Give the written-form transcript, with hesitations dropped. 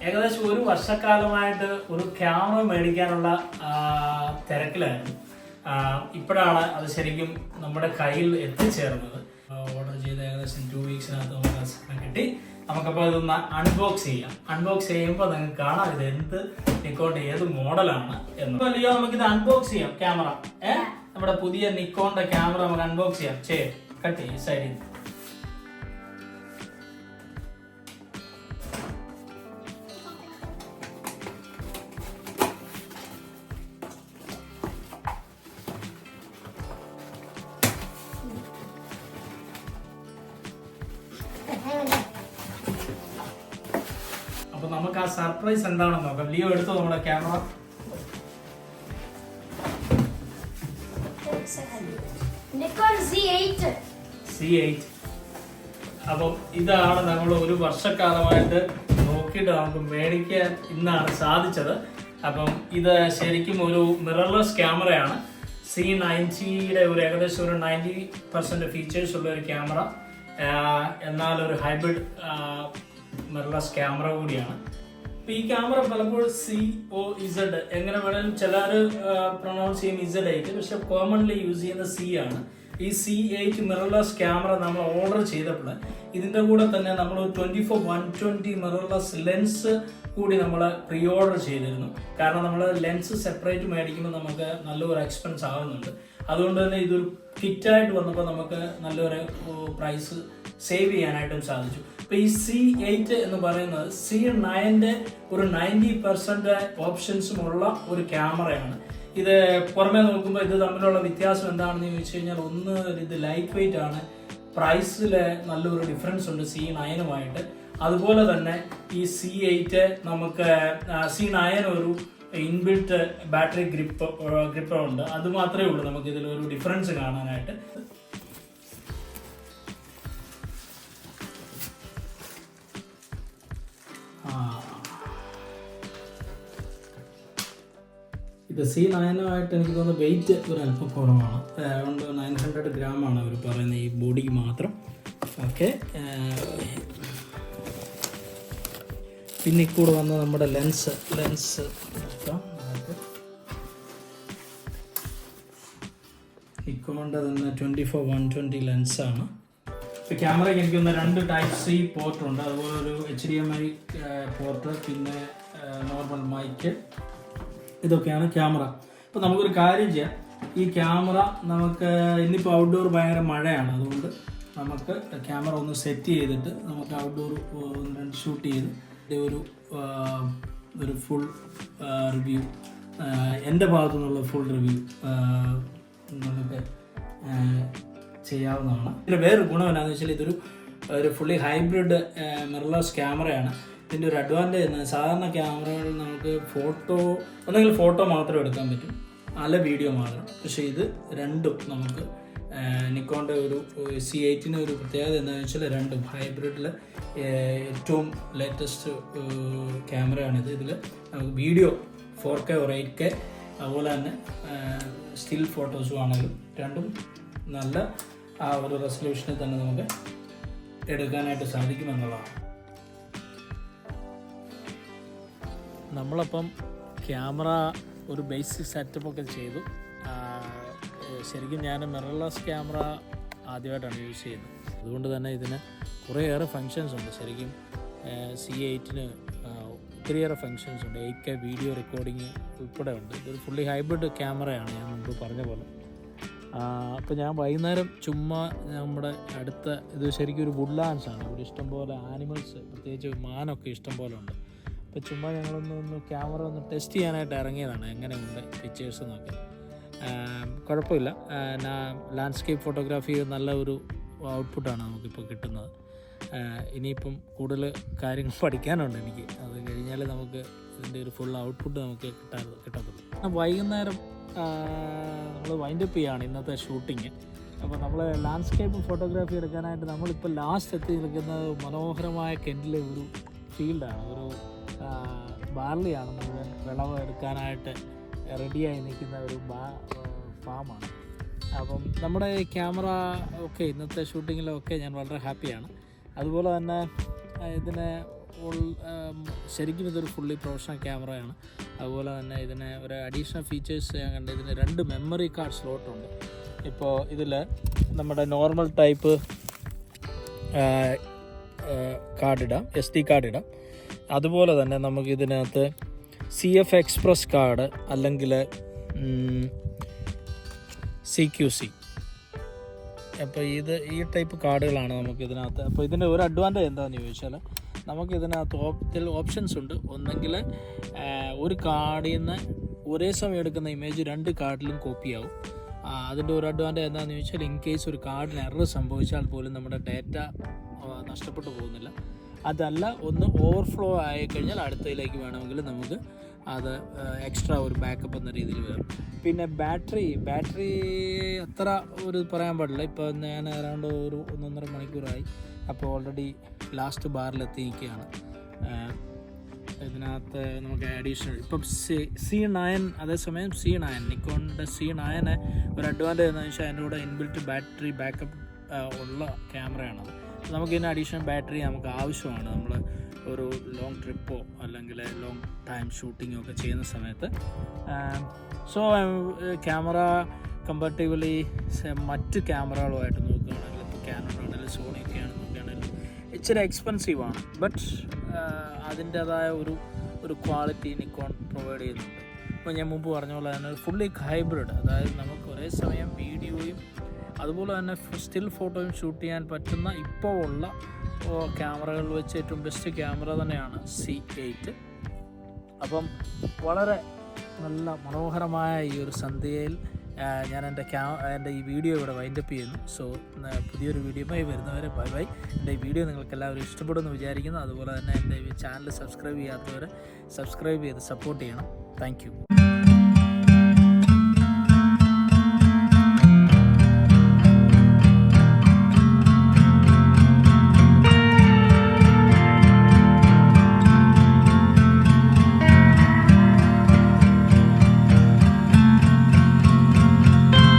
ഏകദേശം ഒരു വർഷക്കാലമായിട്ട് ഒരു ക്യാമറ മേടിക്കാനുള്ള തിരക്കിലായിരുന്നു. ഇപ്പോഴാണ് അത് ശരിക്കും നമ്മുടെ കയ്യിൽ എത്തിച്ചേർന്നത്. ഓർഡർ ചെയ്ത് ഏകദേശം 2 വീക്സിനകത്ത് നമുക്ക് സാധനം കിട്ടി. നമുക്കപ്പോൾ ഇതൊന്ന് അൺബോക്സ് ചെയ്യാം. അൺബോക്സ് ചെയ്യുമ്പോൾ നിങ്ങൾക്ക് കാണാം ഇത് എന്ത് നിക്കോണിന്റെ ഏത് മോഡലാണ് എന്ന്. ലിയോ നമുക്കിത് അൺബോക്സ് ചെയ്യാം. ക്യാമറ നമ്മുടെ പുതിയ നിക്കോണിന്റെ ക്യാമറ നമുക്ക് അൺബോക്സ് ചെയ്യാം. കട്ട് ചെയ്യും സൈഡിൽ. അപ്പൊ നമുക്ക് ആ സർപ്രൈസ് എന്താണെന്ന് നോക്കാം. ലിയോ എടുത്തു നമ്മുടെ ക്യാമറ. C8. അപ്പം ഇതാണ് നമ്മൾ ഒരു വർഷക്കാലമായിട്ട് നോക്കിയിട്ട് നമുക്ക് മേടിക്കാൻ ഇന്നാണ് സാധിച്ചത്. അപ്പം ഇത് ശരിക്കും ഒരു മിറർലെസ് ക്യാമറയാണ്. C90യുടെ ഒരു ഏകദേശം ഒരു 90% ഫീച്ചേഴ്സ് ഉള്ള ഒരു ക്യാമറ, എന്നാൽ ഒരു ഹൈബ്രിഡ് മിറർലെസ് ക്യാമറ കൂടിയാണ്. ഇപ്പൊ ഈ ക്യാമറ പലപ്പോഴും COZ എങ്ങനെ വേണമെങ്കിലും ചിലർ പ്രൊണൗൺസ് ചെയ്യും Z8, പക്ഷെ കോമൺലി യൂസ് ചെയ്യുന്ന C ആണ്. ഈ C8 മിറർലെസ് ക്യാമറ നമ്മൾ ഓർഡർ ചെയ്തപ്പോൾ ഇതിന്റെ കൂടെ തന്നെ നമ്മൾ 24-120 മിറർലെസ് ലെൻസ് കൂടി നമ്മൾ പ്രീ ഓർഡർ ചെയ്തിരുന്നു. കാരണം നമ്മൾ ലെൻസ് സെപ്പറേറ്റ് മേടിക്കുമ്പോൾ നമുക്ക് നല്ലൊരു എക്സ്പെൻസ് ആകുന്നുണ്ട്. അതുകൊണ്ട് തന്നെ ഇതൊരു കിറ്റായിട്ട് വന്നപ്പോൾ നമുക്ക് നല്ലൊരു പ്രൈസ് സേവ് ചെയ്യാനായിട്ടും സാധിച്ചു. ഇപ്പൊ ഈ C8 എന്ന് പറയുന്നത് C9ന്റെ ഒരു 90% ഓപ്ഷൻസും ഉള്ള ഒരു ക്യാമറയാണ്. ഇത് പുറമെ നോക്കുമ്പോൾ ഇത് തമ്മിലുള്ള വ്യത്യാസം എന്താണെന്ന് ചോദിച്ചു കഴിഞ്ഞാൽ, ഒന്ന് ഇത് ലൈറ്റ് വെയിറ്റ് ആണ്, പ്രൈസിൽ നല്ലൊരു ഡിഫറൻസ് ഉണ്ട് C9നുമായിട്ട്. അതുപോലെ തന്നെ ഈ C8 നമുക്ക് C9 ഒരു ഇൻബിൽറ്റ് ബാറ്ററി ഗ്രിപ്പർ ഉണ്ട്. അത് മാത്രമേ ഉള്ളൂ നമുക്ക് ഇതിലൊരു ഡിഫറൻസ് കാണാനായിട്ട്. ഇത് C9ആയിട്ട് എനിക്ക് തോന്നുന്നു വെയിറ്റ് ഒരു അല്പം കുറവാണ്. അറൗണ്ട് 900 ഗ്രാമാണ് അവർ പറയുന്നത് ഈ ബോഡിക്ക് മാത്രം. ഓക്കെ, പിന്നെ കൂടെ വന്ന നമ്മുടെ ലെൻസ് നിക്കോണിൻ്റെ തന്നെ 24-120 ലെൻസാണ്. ഇപ്പോൾ ക്യാമറയ്ക്ക് എനിക്കൊന്ന് 2 Type-C പോർട്ടുണ്ട്, അതുപോലെ ഒരു HDMI പോർട്ട്, പിന്നെ നോർമൽ മൈക്ക്. ഇതൊക്കെയാണ് ക്യാമറ. അപ്പോൾ നമുക്കൊരു കാര്യം ചെയ്യാം. ഈ ക്യാമറ നമുക്ക് ഇന്നിപ്പോൾ ഔട്ട്ഡോർ ഭയങ്കര മഴയാണ്, അതുകൊണ്ട് നമുക്ക് ക്യാമറ ഒന്ന് സെറ്റ് ചെയ്തിട്ട് നമുക്ക് ഔട്ട്ഡോർ ഷൂട്ട് ചെയ്ത് ഒരു ഫുൾ റിവ്യൂ, എൻ്റെ ഭാഗത്തു നിന്നുള്ള ഫുൾ റിവ്യൂ നമുക്ക് ചെയ്യാവുന്നതാണ്. ഇതിൻ്റെ വേറൊരു ഗുണം എന്താണെന്ന് വെച്ചാൽ ഇതൊരു ഫുള്ളി ഹൈബ്രിഡ് മിറർലെസ് ക്യാമറയാണ്. ഇതിൻ്റെ ഒരു അഡ്വാൻറ്റേജ് എന്നാൽ സാധാരണ ക്യാമറകളിൽ നമുക്ക് ഒന്നെങ്കിൽ ഫോട്ടോ മാത്രം എടുക്കാൻ പറ്റും, അല്ല വീഡിയോ മാത്രം. പക്ഷേ ഇത് രണ്ടും നമുക്ക് നിക്കോണിൻ്റെ ഒരു C8ന് ഒരു പ്രത്യേകത എന്താണെന്ന് വെച്ചാൽ രണ്ടും ഹൈബ്രിഡിൽ ഏറ്റവും ലേറ്റസ്റ്റ് ക്യാമറയാണിത്. ഇതിൽ നമുക്ക് വീഡിയോ 4K or 8K, അതുപോലെ തന്നെ സ്റ്റിൽ ഫോട്ടോസും ആണെങ്കിലും രണ്ടും നല്ല ആ ഒരു റെസൊല്യൂഷനിൽ തന്നെ നമുക്ക് എടുക്കാനായിട്ട് സാധിക്കുമെന്നുള്ളതാണ്. നമ്മളപ്പം ക്യാമറ ഒരു ബേസിക് സെറ്റപ്പൊക്കെ ചെയ്തു. ശരിക്കും ഞാൻ മിറർലെസ് ക്യാമറ ആദ്യമായിട്ടാണ് യൂസ് ചെയ്യുന്നത്. അതുകൊണ്ട് തന്നെ ഇതിന് കുറേയേറെ ഫങ്ഷൻസ് ഉണ്ട്. ശരിക്കും C8ന് ഒത്തിരിയേറെ ഫങ്ഷൻസ് ഉണ്ട്. 8K വീഡിയോ റെക്കോർഡിങ് ഉൾപ്പെടെ ഉണ്ട്. ഇതൊരു ഫുള്ളി ഹൈബ്രിഡ് ക്യാമറയാണ്, ഞാൻ മുമ്പ് പറഞ്ഞ പോലെ. അപ്പോൾ ഞാൻ വൈകുന്നേരം ചുമ്മാ നമ്മുടെ അടുത്ത ഇത് ശരിക്കും ഒരു വുഡ്ലാൻഡ്സാണ്. ഇവിടെ ഇഷ്ടംപോലെ ആനിമൽസ്, പ്രത്യേകിച്ച് മാനൊക്കെ ഇഷ്ടംപോലെ ഉണ്ട്. അപ്പോൾ ചുമ്മാ ഞങ്ങളൊന്ന് ക്യാമറ ഒന്ന് ടെസ്റ്റ് ചെയ്യാനായിട്ട് ഇറങ്ങിയതാണ്, എങ്ങനെയുണ്ട് പിക്ചേഴ്സ് എന്നൊക്കെ. കുഴപ്പമില്ല. ലാൻഡ്സ്കേപ്പ് ഫോട്ടോഗ്രാഫി നല്ല ഒരു ഔട്ട്പുട്ടാണ് നമുക്കിപ്പോൾ കിട്ടുന്നത്. ഇനിയിപ്പം കൂടുതൽ കാര്യങ്ങൾ പഠിക്കാനുണ്ട് എനിക്ക്. അത് കഴിഞ്ഞാൽ നമുക്ക് ഇതിൻ്റെ ഒരു ഫുൾ ഔട്ട്പുട്ട് നമുക്ക് കിട്ടത്തുള്ളൂ. വൈകുന്നേരം നമ്മൾ വൈൻഡപ്പ് ചെയ്യുകയാണ് ഇന്നത്തെ ഷൂട്ടിങ്. അപ്പോൾ നമ്മൾ ലാൻഡ്സ്കേപ്പ് ഫോട്ടോഗ്രാഫി എടുക്കാനായിട്ട് നമ്മളിപ്പോൾ ലാസ്റ്റ് എത്തി നിൽക്കുന്നത് മനോഹരമായ കെൻറ്റിലെ ഒരു ഫീൽഡാണ്. ഒരു ബാർലിയാണ് മുഴുവൻ വിളവ് എടുക്കാനായിട്ട് റെഡിയായി നിൽക്കുന്ന ഒരു ഫാമാണ്. അപ്പം നമ്മുടെ ക്യാമറ ഒക്കെ ഇന്നത്തെ ഷൂട്ടിങ്ങിലൊക്കെ ഞാൻ വളരെ ഹാപ്പിയാണ്. അതുപോലെ തന്നെ ഇതിന് ശരിക്കും ഇതൊരു ഫുള്ളി പ്രൊഫഷണൽ ക്യാമറയാണ്. അതുപോലെ തന്നെ ഇതിന് ഒരു അഡീഷണൽ ഫീച്ചേഴ്സ് ഞാൻ കണ്ടത്, ഇതിന് 2 മെമ്മറി കാർഡ് സ്ലോട്ടുണ്ട്. ഇപ്പോൾ ഇതിൽ നമ്മുടെ നോർമൽ ടൈപ്പ് കാർഡ് ഇടാം, SD കാർഡ് ഇടാം. അതുപോലെ തന്നെ നമുക്ക് ഇതിനകത്ത് CF എക്സ്പ്രസ് കാർഡ് അല്ലെങ്കിൽ CQC, അപ്പോൾ ഈ ടൈപ്പ് കാർഡുകളാണ് നമുക്ക് ഇതിനകത്ത്. അപ്പോൾ ഇതിൻ്റെ ഒരു അഡ്വാൻറ്റേജ് എന്താണെന്ന് ചോദിച്ചാൽ, നമുക്ക് ഇതിനകത്ത് ഓപ്ഷൻസ് ഉണ്ട്. ഒന്നെങ്കിൽ ഒരു കാർഡിൽ നിന്ന് ഒരേ സമയം എടുക്കുന്ന ഇമേജ് 2 കാർഡിലും കോപ്പിയാവും. അതിൻ്റെ ഒരു അഡ്വാൻറ്റേജ് എന്താണെന്ന് ചോദിച്ചാൽ, ഇൻ കേസ് ഒരു കാർഡിന് എറർ സംഭവിച്ചാൽ പോലും നമ്മുടെ ഡാറ്റ നഷ്ടപ്പെട്ടു പോകുന്നില്ല. അതല്ല, ഒന്ന് ഓവർഫ്ലോ ആയിക്കഴിഞ്ഞാൽ അടുത്തതിലേക്ക് വേണമെങ്കിൽ നമുക്ക് അത് എക്സ്ട്രാ ഒരു ബാക്കപ്പ് എന്ന രീതിയിൽ വരും. പിന്നെ ബാറ്ററി അത്ര ഒരു പറയാൻ പാടില്ല. ഇപ്പോൾ ഞാൻ അറൗണ്ട് ഒരു 1.5 മണിക്കൂറായി. അപ്പോൾ ഓൾറെഡി ലാസ്റ്റ് ബാറിലെത്തി നിൽക്കുകയാണ്. ഇതിനകത്ത് നമുക്ക് അഡീഷണൽ ഇപ്പം C9, അതേസമയം C9 നിക്കോണിൻ്റെ C9 ഒരു അഡ്വാൻറ്റേജ് എന്താണെന്ന് വെച്ചാൽ അതിൻ്റെ കൂടെ ഇൻബിൽറ്റ് ബാറ്ററി ബാക്കപ്പ് ഉള്ള ക്യാമറയാണത്. നമുക്കിതിന് അഡീഷണൽ ബാറ്ററി നമുക്ക് ആവശ്യമാണ്. നമ്മൾ ഒരു ലോങ് ട്രിപ്പോ അല്ലെങ്കിൽ ലോങ് ടൈം ഷൂട്ടിങ്ങോ ഒക്കെ ചെയ്യുന്ന സമയത്ത്. സോ ക്യാമറ കമ്പാരിറ്റീവ്ലി മറ്റ് ക്യാമറകളുമായിട്ട് നോക്കുകയാണെങ്കിൽ, ഇപ്പോൾ ക്യാനോൺ ആണെങ്കിലും സോണി ഒക്കെയാണ് നോക്കുകയാണെങ്കിൽ ഇച്ചിരി എക്സ്പെൻസീവാണ്. ബട്ട് അതിൻ്റേതായ ഒരു ക്വാളിറ്റി നിക്കോൺ പ്രൊവൈഡ് ചെയ്യുന്നുണ്ട്. ഇപ്പോൾ ഞാൻ മുമ്പ് പറഞ്ഞ പോലെ തന്നെ ഫുള്ളി ഹൈബ്രിഡ്, അതായത് നമുക്ക് ഒരേ സമയം വീഡിയോയും അതുപോലെ തന്നെ സ്റ്റിൽ ഫോട്ടോയും ഷൂട്ട് ചെയ്യാൻ പറ്റുന്ന ഇപ്പോൾ ഉള്ള ക്യാമറകൾ വെച്ച് ഏറ്റവും ബെസ്റ്റ് ക്യാമറ തന്നെയാണ് C8. അപ്പം വളരെ നല്ല മനോഹരമായ ഈ ഒരു സന്ധ്യയിൽ ഞാൻ എൻ്റെ ഈ വീഡിയോ ഇവിടെ വൈൻഡപ്പ് ചെയ്യുന്നു. സോ പുതിയൊരു വീഡിയോയുമായി വരുന്നവരെ ബൈ ബൈ. എൻ്റെ ഈ വീഡിയോ നിങ്ങൾക്ക് എല്ലാവരും ഇഷ്ടപ്പെടുമെന്ന് വിചാരിക്കുന്നു. അതുപോലെ തന്നെ എൻ്റെ ഈ ചാനൽ സബ്സ്ക്രൈബ് ചെയ്യാത്തവരെ സബ്സ്ക്രൈബ് ചെയ്ത് സപ്പോർട്ട് ചെയ്യണം. Thank you.